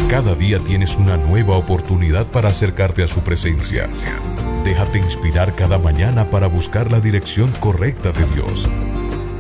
Cada día tienes una nueva oportunidad para acercarte a su presencia. Déjate inspirar cada mañana para buscar la dirección correcta de Dios.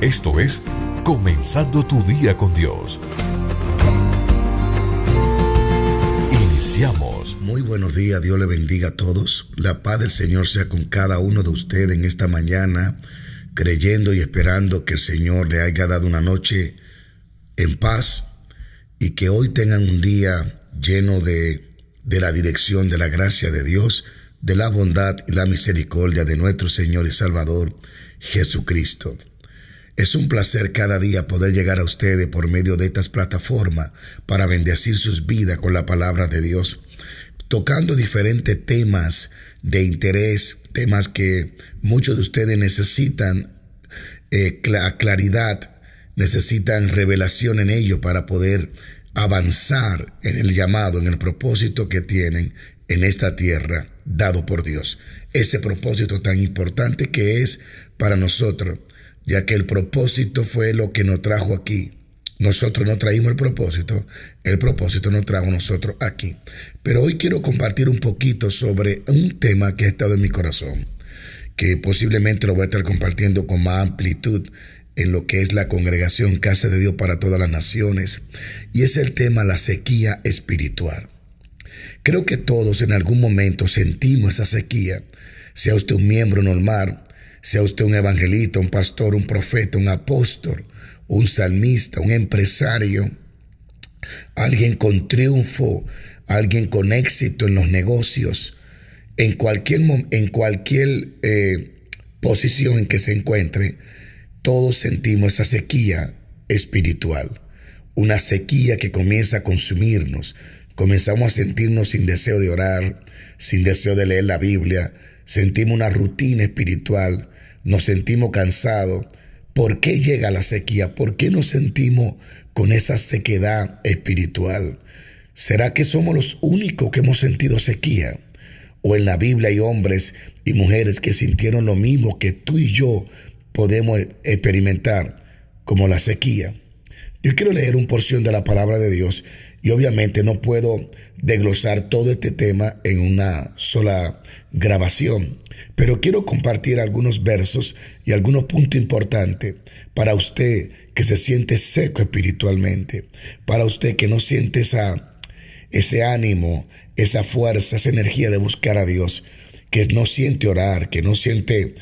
Esto es Comenzando tu día con Dios. Iniciamos. Muy buenos días, Dios le bendiga a todos. La paz del Señor sea con cada uno de ustedes en esta mañana, creyendo y esperando que el Señor le haya dado una noche en paz y que hoy tengan un día lleno de la dirección, de la gracia de Dios, de la bondad y la misericordia de nuestro Señor y Salvador Jesucristo. Es un placer cada día poder llegar a ustedes por medio de estas plataformas para bendecir sus vidas con la palabra de Dios, tocando diferentes temas de interés, temas que muchos de ustedes necesitan claridad, necesitan revelación en ello para poder avanzar en el llamado, en el propósito que tienen en esta tierra dado por Dios. Ese propósito tan importante que es para nosotros, ya que el propósito fue lo que nos trajo aquí. Nosotros no traímos el propósito nos trajo a nosotros aquí. Pero hoy quiero compartir un poquito sobre un tema que ha estado en mi corazón, que posiblemente lo voy a estar compartiendo con más amplitud en lo que es la congregación Casa de Dios para todas las naciones, y es el tema la sequía espiritual. Creo que todos en algún momento sentimos esa sequía, sea usted un miembro normal, sea usted un evangelista, un pastor, un profeta, un apóstol, un salmista, un empresario, alguien con triunfo, alguien con éxito en los negocios, en cualquier posición en que se encuentre, todos sentimos esa sequía espiritual, una sequía que comienza a consumirnos. Comenzamos a sentirnos sin deseo de orar, sin deseo de leer la Biblia, sentimos una rutina espiritual, nos sentimos cansados. ¿Por qué llega la sequía? ¿Por qué nos sentimos con esa sequedad espiritual? ¿Será que somos los únicos que hemos sentido sequía? ¿O en la Biblia hay hombres y mujeres que sintieron lo mismo que tú y yo podemos experimentar como la sequía? Yo quiero leer una porción de la palabra de Dios y obviamente no puedo desglosar todo este tema en una sola grabación, pero quiero compartir algunos versos y algunos puntos importantes para usted que se siente seco espiritualmente, para usted que no siente ese ánimo, esa fuerza, esa energía de buscar a Dios, que no siente orar, que no siente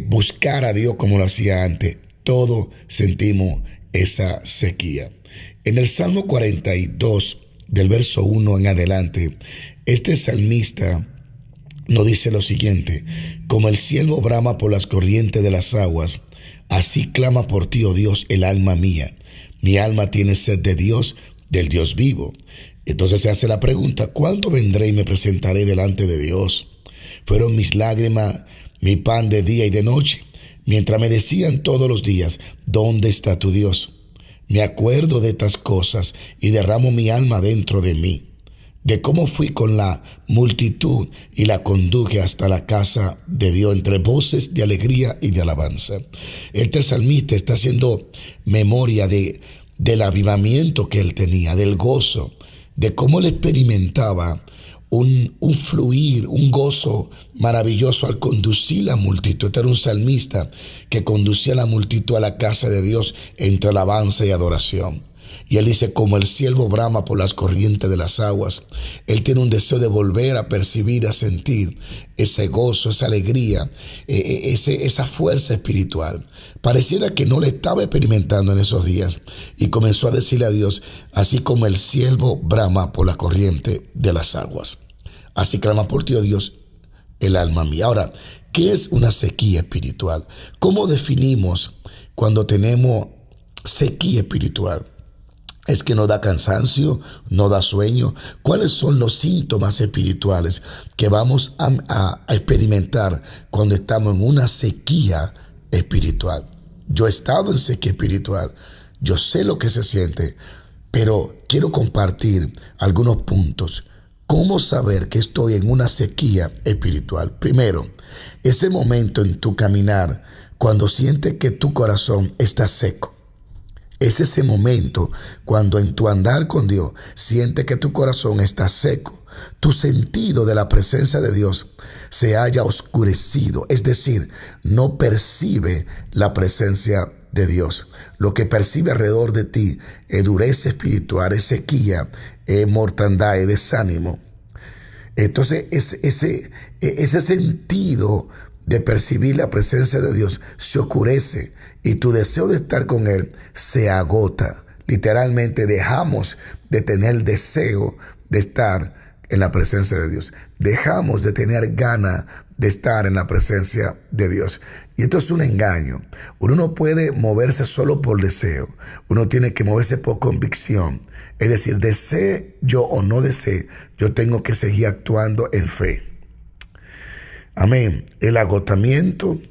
buscar a Dios como lo hacía antes. Todos sentimos esa sequía. En el Salmo 42, del verso 1 en adelante, este salmista nos dice lo siguiente: como el ciervo brama por las corrientes de las aguas, así clama por ti, oh Dios, el alma mía. Mi alma tiene sed de Dios, del Dios vivo. Entonces se hace la pregunta: ¿cuándo vendré y me presentaré delante de Dios? Fueron mis lágrimas mi pan de día y de noche, mientras me decían todos los días: ¿dónde está tu Dios? Me acuerdo de estas cosas y derramo mi alma dentro de mí, de cómo fui con la multitud y la conduje hasta la casa de Dios entre voces de alegría y de alabanza. Este salmista está haciendo memoria del avivamiento que él tenía, del gozo, de cómo él experimentaba un fluir, un gozo maravilloso al conducir la multitud. Este era un salmista que conducía a la multitud a la casa de Dios entre alabanza y adoración. Y él dice: como el ciervo brama por las corrientes de las aguas. Él tiene un deseo de volver a percibir, a sentir ese gozo, esa alegría, esa fuerza espiritual. Pareciera que no le estaba experimentando en esos días, y comenzó a decirle a Dios: así como el ciervo brama por la corriente de las aguas, así clama por ti, oh Dios, el alma mía. Ahora, ¿qué es una sequía espiritual? ¿Cómo definimos cuando tenemos sequía espiritual? ¿Es que no da cansancio, no da sueño? ¿Cuáles son los síntomas espirituales que vamos a experimentar cuando estamos en una sequía espiritual? Yo he estado en sequía espiritual, yo sé lo que se siente, pero quiero compartir algunos puntos. ¿Cómo saber que estoy en una sequía espiritual? Primero, ese momento en tu caminar cuando sientes que tu corazón está seco, Es ese momento cuando en tu andar con Dios sientes que tu corazón está seco, tu sentido de la presencia de Dios se haya oscurecido, es decir, no percibe la presencia de Dios. Lo que percibe alrededor de ti es dureza espiritual, es sequía, es mortandad, es desánimo. Entonces ese sentido de percibir la presencia de Dios se oscurece y tu deseo de estar con Él se agota. Literalmente dejamos de tener el deseo de estar en la presencia de Dios. Dejamos de tener ganas de estar en la presencia de Dios. Y esto es un engaño. Uno no puede moverse solo por deseo. Uno tiene que moverse por convicción. Es decir, desee yo o no desee, yo tengo que seguir actuando en fe. Amén. El agotamiento,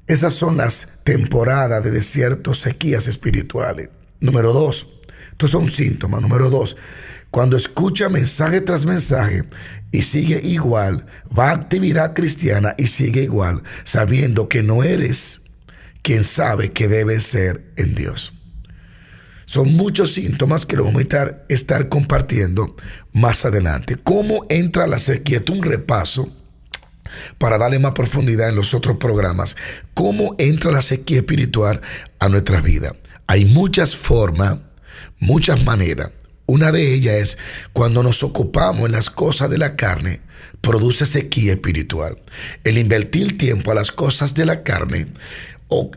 esas son las temporadas de desierto, sequías espirituales. Número 2, estos son síntomas. Número 2, cuando escucha mensaje tras mensaje y sigue igual, va a actividad cristiana y sigue igual, sabiendo que no eres quien sabe que debe ser en Dios. Son muchos síntomas que lo vamos a estar compartiendo más adelante. ¿Cómo entra la sequía? Esto es un repaso para darle más profundidad en los otros programas. ¿Cómo entra la sequía espiritual a nuestra vida? Hay muchas formas, muchas maneras. Una de ellas es cuando nos ocupamos en las cosas de la carne, produce sequía espiritual. El invertir tiempo a las cosas de la carne,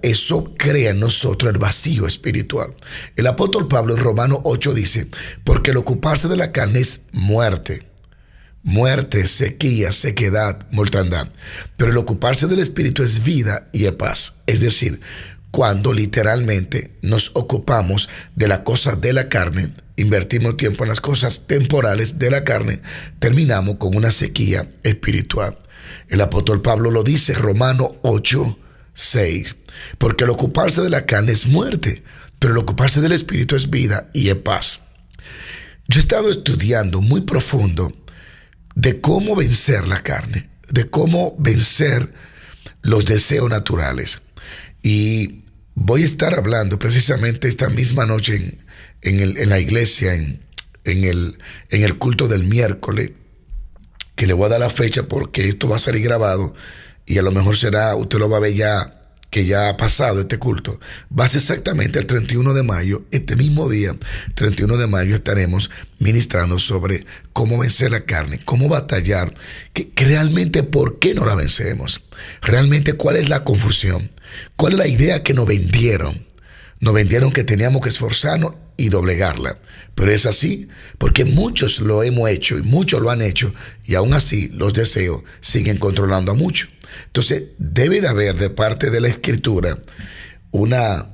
eso crea en nosotros el vacío espiritual. El apóstol Pablo en Romanos 8 dice, porque el ocuparse de la carne es muerte. Muerte, sequía, sequedad, mortandad. Pero el ocuparse del Espíritu es vida y es paz. Es decir, cuando literalmente nos ocupamos de las cosas de la carne, invertimos tiempo en las cosas temporales de la carne, terminamos con una sequía espiritual. El apóstol Pablo lo dice, Romanos 8, 6. Porque el ocuparse de la carne es muerte, pero el ocuparse del Espíritu es vida y es paz. Yo he estado estudiando muy profundo de cómo vencer la carne, de cómo vencer los deseos naturales. Y voy a estar hablando precisamente esta misma noche en la iglesia, en el culto del miércoles, que le voy a dar la fecha porque esto va a salir grabado y a lo mejor usted lo va a ver ya, que ya ha pasado este culto. Va a ser exactamente el 31 de mayo, este mismo día, 31 de mayo, estaremos ministrando sobre cómo vencer la carne, cómo batallar, que realmente por qué no la vencemos, realmente cuál es la confusión, cuál es la idea que nos vendieron. Nos vendieron que teníamos que esforzarnos y doblegarla, pero es así, porque muchos lo hemos hecho y muchos lo han hecho y aún así los deseos siguen controlando a muchos. Entonces debe de haber de parte de la Escritura una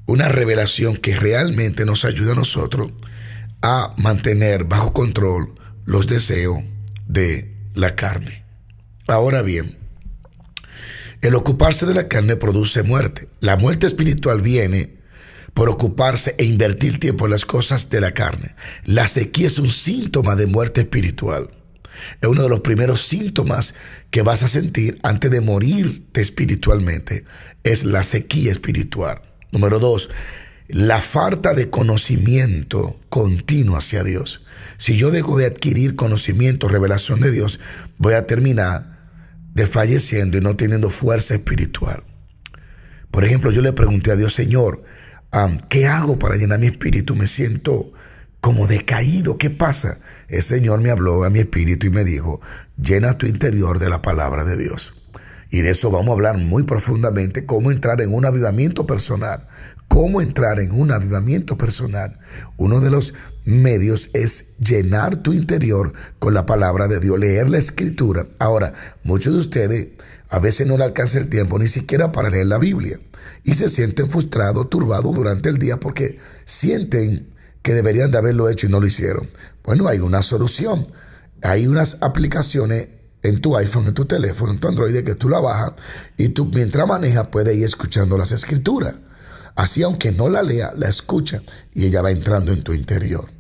revelación que realmente nos ayude a nosotros a mantener bajo control los deseos de la carne. Ahora bien, el ocuparse de la carne produce muerte. La muerte espiritual viene por ocuparse e invertir tiempo en las cosas de la carne. La sequía es un síntoma de muerte espiritual. Es uno de los primeros síntomas que vas a sentir antes de morirte espiritualmente. Es la sequía espiritual. Número 2, la falta de conocimiento continuo hacia Dios. Si yo dejo de adquirir conocimiento, revelación de Dios, voy a terminar desfalleciendo y no teniendo fuerza espiritual. Por ejemplo, yo le pregunté a Dios, Señor, ¿qué hago para llenar mi espíritu? Me siento como decaído. ¿Qué pasa? El Señor me habló a mi espíritu y me dijo, llena tu interior de la palabra de Dios. Y de eso vamos a hablar muy profundamente, cómo entrar en un avivamiento personal. Cómo entrar en un avivamiento personal. Uno de los medios es llenar tu interior con la palabra de Dios, leer la Escritura. Ahora, muchos de ustedes a veces no le alcanza el tiempo ni siquiera para leer la Biblia y se sienten frustrados, turbados durante el día porque sienten que deberían de haberlo hecho y no lo hicieron. Bueno, hay una solución. Hay unas aplicaciones en tu iPhone, en tu teléfono, en tu Android, que tú la bajas y tú mientras manejas puedes ir escuchando las Escrituras. Así, aunque no la lea, la escucha y ella va entrando en tu interior.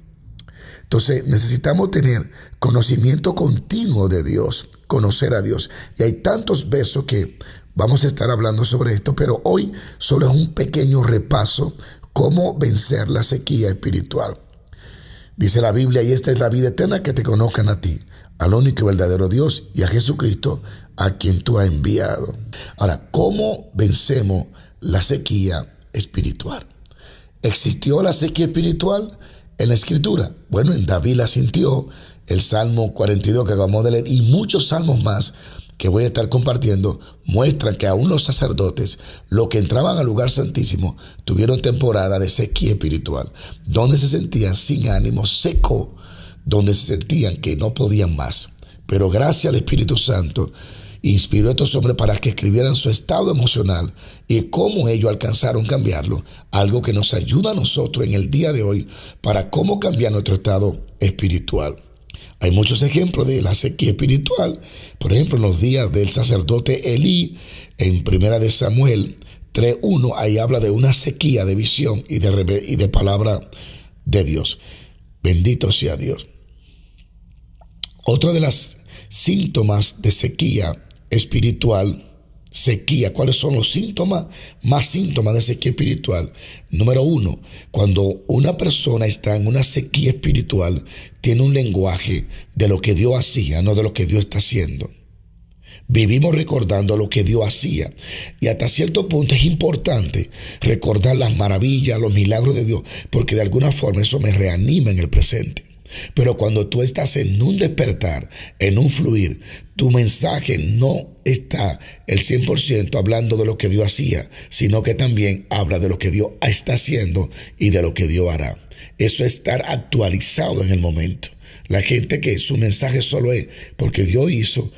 Entonces, necesitamos tener conocimiento continuo de Dios, conocer a Dios. Y hay tantos versos que vamos a estar hablando sobre esto, pero hoy solo es un pequeño repaso ¿Cómo vencer la sequía espiritual? Dice la Biblia, y esta es la vida eterna, que te conozcan a ti, al único y verdadero Dios, y a Jesucristo, a quien tú has enviado. Ahora, ¿cómo vencemos la sequía espiritual? ¿Existió la sequía espiritual en la Escritura? Bueno, en David la sintió, el Salmo 42 que acabamos de leer, y muchos salmos más que voy a estar compartiendo, muestran que aún los sacerdotes, los que entraban al lugar santísimo, tuvieron temporada de sequía espiritual, donde se sentían sin ánimo, seco, donde se sentían que no podían más. Pero gracias al Espíritu Santo, inspiró a estos hombres para que escribieran su estado emocional y cómo ellos alcanzaron cambiarlo, algo que nos ayuda a nosotros en el día de hoy para cómo cambiar nuestro estado espiritual. Hay muchos ejemplos de la sequía espiritual. Por ejemplo, en los días del sacerdote Elí, en 1 de Samuel 3:1, ahí habla de una sequía de visión y de palabra de Dios. Bendito sea Dios. Otra de las síntomas de sequía espiritual, ¿cuáles son los síntomas? Más síntomas de sequía espiritual. Número 1, cuando una persona está en una sequía espiritual, tiene un lenguaje de lo que Dios hacía, no de lo que Dios está haciendo. Vivimos recordando lo que Dios hacía, y hasta cierto punto es importante recordar las maravillas, los milagros de Dios, porque de alguna forma eso me reanima en el presente. Pero cuando tú estás en un despertar, en un fluir, tu mensaje no está el 100% hablando de lo que Dios hacía, sino que también habla de lo que Dios está haciendo y de lo que Dios hará. Eso es estar actualizado en el momento. La gente que su mensaje solo es porque Dios hizo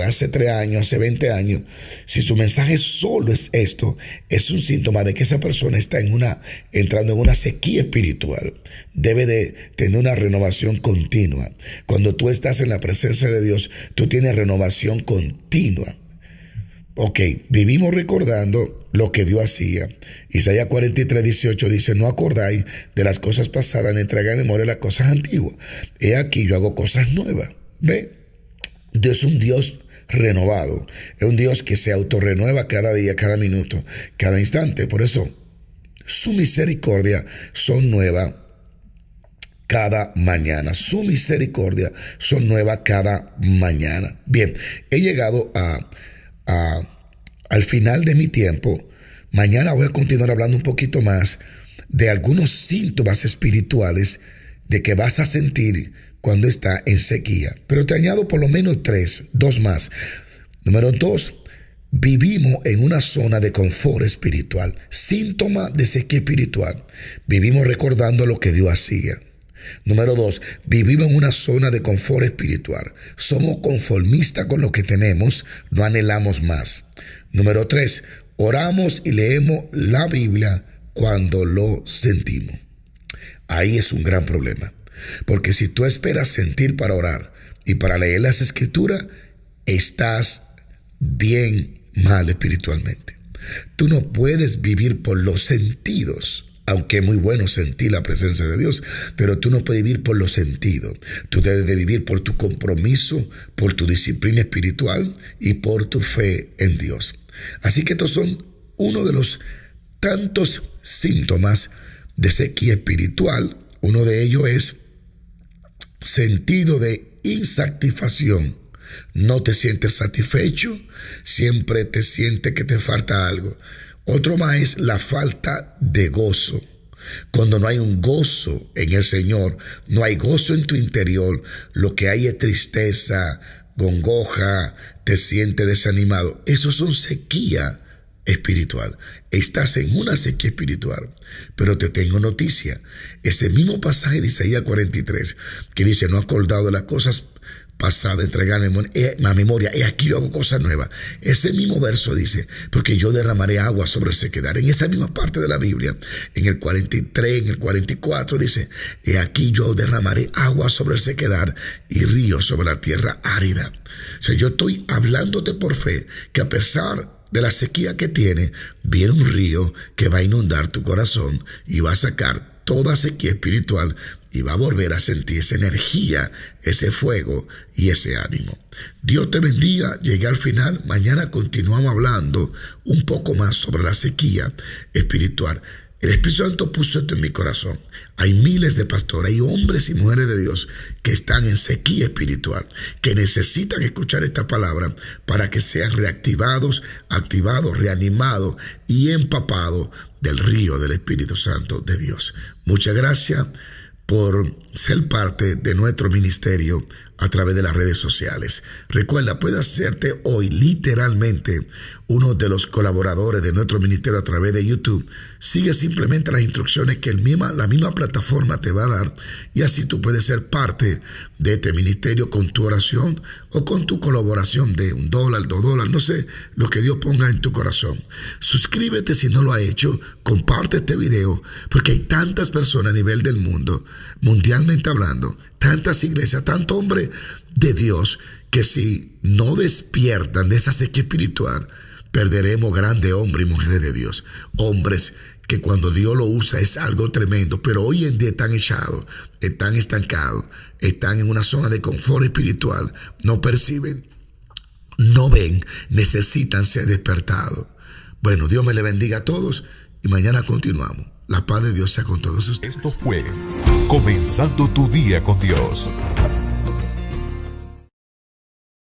hace 3 años, hace 20 años. Si su mensaje solo es esto, es un síntoma de que esa persona está entrando en una sequía espiritual. Debe de tener una renovación continua. Cuando tú estás en la presencia de Dios, tú tienes renovación continua. Ok, vivimos recordando lo que Dios hacía. Isaías 43:18 dice: no acordáis de las cosas pasadas, ni traigáis memoria las cosas antiguas. He aquí yo hago cosas nuevas. ¿Ve? Dios es un Dios renovado. Es un Dios que se autorrenueva cada día, cada minuto, cada instante. Por eso, su misericordia son nuevas cada mañana. Su misericordia son nuevas cada mañana. Bien, he llegado al final de mi tiempo. Mañana voy a continuar hablando un poquito más de algunos síntomas espirituales de que vas a sentir cuando está en sequía. Pero te añado por lo menos 2 más. Número 2, vivimos en una zona de confort espiritual. Síntoma de sequía espiritual. Vivimos recordando lo que Dios hacía. Número 2, vivimos en una zona de confort espiritual. Somos conformistas con lo que tenemos, no anhelamos más. Número 3, oramos y leemos la Biblia cuando lo sentimos. Ahí es un gran problema, porque si tú esperas sentir para orar y para leer las Escrituras, estás bien mal espiritualmente. Tú no puedes vivir por los sentidos. Aunque es muy bueno sentir la presencia de Dios, pero tú no puedes vivir por los sentidos. Tú debes de vivir por tu compromiso, por tu disciplina espiritual y por tu fe en Dios. Así que estos son uno de los tantos síntomas de sequía espiritual. Uno de ellos es sentido de insatisfacción. No te sientes satisfecho, siempre te sientes que te falta algo. Otro más es la falta de gozo. Cuando no hay un gozo en el Señor, no hay gozo en tu interior, lo que hay es tristeza, congoja, te sientes desanimado. Eso son sequía espiritual. Estás en una sequía espiritual. Pero te tengo noticia. Ese mismo pasaje de Isaías 43, que dice: no acordado de las cosas pasadas, entregar a memoria, y aquí yo hago cosas nuevas. Ese mismo verso dice: porque yo derramaré agua sobre el sequedal. En esa misma parte de la Biblia, en el 43, en el 44, dice: y aquí yo derramaré agua sobre el sequedal y ríos sobre la tierra árida. O sea, yo estoy hablándote por fe que a pesar de la sequía que tiene, viene un río que va a inundar tu corazón y va a sacar toda sequía espiritual y va a volver a sentir esa energía, ese fuego y ese ánimo. Dios te bendiga. Llegué al final. Mañana continuamos hablando un poco más sobre la sequía espiritual. El Espíritu Santo puso esto en mi corazón. Hay miles de pastores, hay hombres y mujeres de Dios que están en sequía espiritual, que necesitan escuchar esta palabra para que sean reactivados, activados, reanimados y empapados del río del Espíritu Santo de Dios. Muchas gracias por ser parte de nuestro ministerio a través de las redes sociales. Recuerda, puedes hacerte hoy literalmente uno de los colaboradores de nuestro ministerio a través de YouTube. Sigue simplemente las instrucciones que la misma plataforma te va a dar y así tú puedes ser parte de este ministerio con tu oración o con tu colaboración de $1, $2, no sé, lo que Dios ponga en tu corazón. Suscríbete si no lo has hecho, comparte este video, porque hay tantas personas a nivel del mundo, mundialmente hablando, tantas iglesias, tanto hombre de Dios, que si no despiertan de esa sequía espiritual, perderemos grandes hombres y mujeres de Dios. Hombres que cuando Dios lo usa es algo tremendo, pero hoy en día están echados, están estancados, están en una zona de confort espiritual, no perciben, no ven, necesitan ser despertados. Bueno, Dios me le bendiga a todos y mañana continuamos. La paz de Dios sea con todos ustedes. Esto fue Comenzando tu Día con Dios.